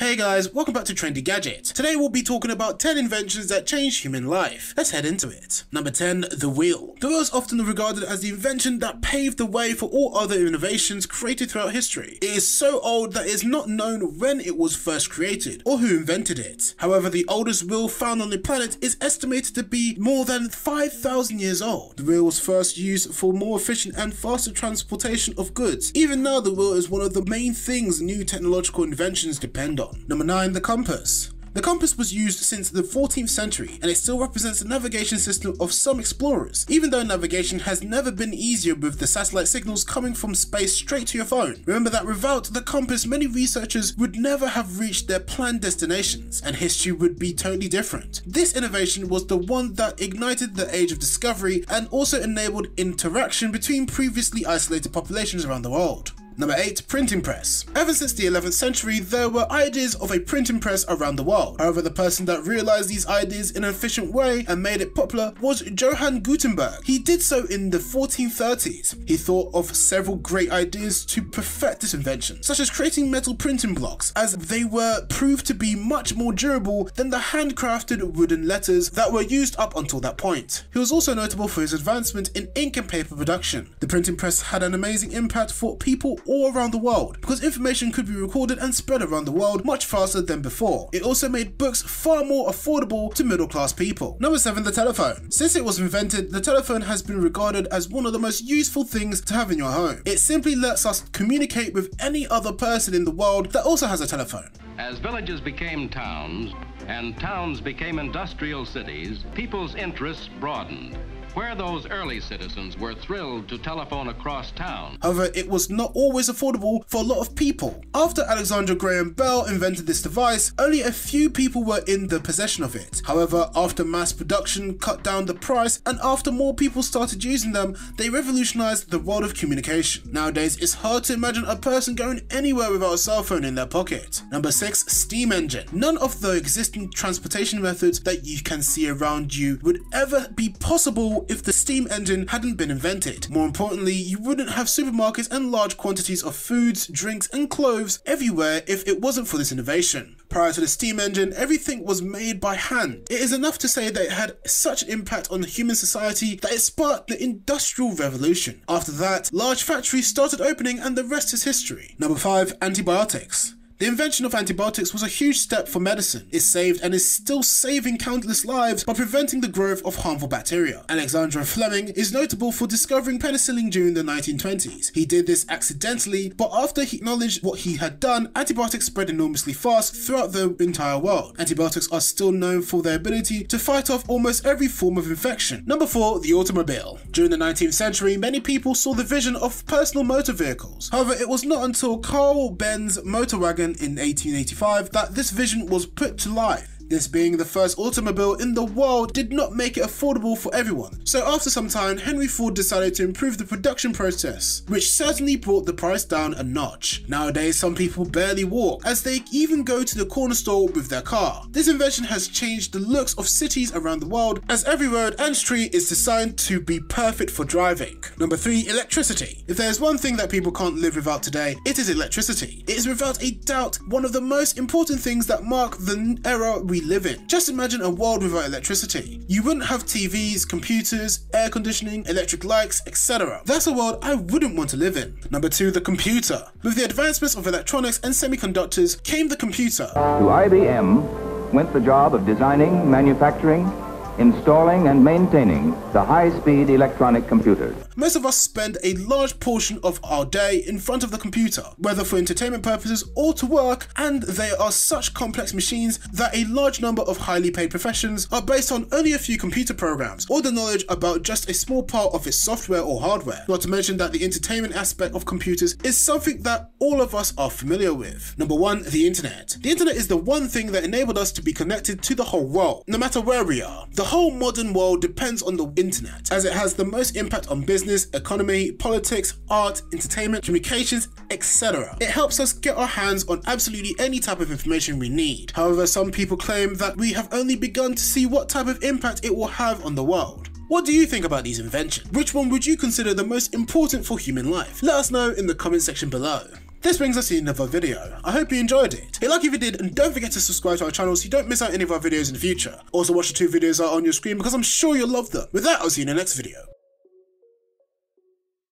Hey guys, welcome back to Trendy Gadget. Today we'll be talking about 10 inventions that changed human life. Let's head into it. Number 10, the wheel. The wheel is often regarded as the invention that paved the way for all other innovations created throughout history. It is so old that it is not known when it was first created or who invented it. However, the oldest wheel found on the planet is estimated to be more than 5,000 years old. The wheel was first used for more efficient and faster transportation of goods. Even now, the wheel is one of the main things new technological inventions depend on. Number 9, the compass. The compass was used since the 14th century, and it still represents the navigation system of some explorers, even though navigation has never been easier with the satellite signals coming from space straight to your phone. Remember that without the compass, many researchers would never have reached their planned destinations, and history would be totally different. This innovation was the one that ignited the age of discovery and also enabled interaction between previously isolated populations around the world. Number 8, printing press. Ever since the 11th century, there were ideas of a printing press around the world. However, the person that realized these ideas in an efficient way and made it popular was Johann Gutenberg. He did so in the 1430s. He thought of several great ideas to perfect this invention, such as creating metal printing blocks, as they were proved to be much more durable than the handcrafted wooden letters that were used up until that point. He was also notable for his advancement in ink and paper production. The printing press had an amazing impact for people all around the world because information could be recorded and spread around the world much faster than before. It also made books far more affordable to middle class people. Number 7, the telephone. Since it was invented, the telephone has been regarded as one of the most useful things to have in your home. It simply lets us communicate with any other person in the world that also has a telephone. As villages became towns and towns became industrial cities, people's interests broadened. Where those early citizens were thrilled to telephone across town. However, it was not always affordable for a lot of people. After Alexander Graham Bell invented this device, only a few people were in the possession of it. However, after mass production cut down the price and after more people started using them, they revolutionized the world of communication. Nowadays, it's hard to imagine a person going anywhere without a cell phone in their pocket. Number 6, steam engine. None of the existing transportation methods that you can see around you would ever be possible if the steam engine hadn't been invented. More importantly, you wouldn't have supermarkets and large quantities of foods, drinks and clothes everywhere if it wasn't for this innovation. Prior to the steam engine, everything was made by hand. It is enough to say that it had such an impact on human society that it sparked the Industrial Revolution. After that, large factories started opening and the rest is history. Number 5, antibiotics. The invention of antibiotics was a huge step for medicine. It saved and is still saving countless lives by preventing the growth of harmful bacteria. Alexander Fleming is notable for discovering penicillin during the 1920s. He did this accidentally, but after he acknowledged what he had done, antibiotics spread enormously fast throughout the entire world. Antibiotics are still known for their ability to fight off almost every form of infection. Number 4, the automobile. During the 19th century, many people saw the vision of personal motor vehicles. However, it was not until Carl Benz motor wagon in 1885 that this vision was put to life. This being the first automobile in the world did not make it affordable for everyone. So after some time, Henry Ford decided to improve the production process, which certainly brought the price down a notch. Nowadays, some people barely walk, as they even go to the corner store with their car. This invention has changed the looks of cities around the world, as every road and street is designed to be perfect for driving. Number 3, electricity. If there's one thing that people can't live without today, it is electricity. It is without a doubt one of the most important things that mark the era we live in. Just imagine a world without electricity. You wouldn't have TVs, computers, air conditioning, electric lights, etc. That's a world I wouldn't want to live in. Number 2, the computer. With the advancements of electronics and semiconductors came the computer. To IBM went the job of designing, manufacturing, installing and maintaining the high-speed electronic computers. Most of us spend a large portion of our day in front of the computer, whether for entertainment purposes or to work, and they are such complex machines that a large number of highly paid professions are based on only a few computer programs or the knowledge about just a small part of its software or hardware. Not to mention that the entertainment aspect of computers is something that all of us are familiar with. Number 1, the internet. The internet is the one thing that enabled us to be connected to the whole world, no matter where we are. The whole modern world depends on the internet, as it has the most impact on business, economy, politics, art, entertainment, communications, etc. It helps us get our hands on absolutely any type of information we need. However, some people claim that we have only begun to see what type of impact it will have on the world. What do you think about these inventions? Which one would you consider the most important for human life? Let us know in the comment section below. This brings us to the end of our video. I hope you enjoyed it. Hit like if you did, and don't forget to subscribe to our channel so you don't miss out any of our videos in the future. Also watch the 2 videos that are on your screen because I'm sure you'll love them. With that, I'll see you in the next video.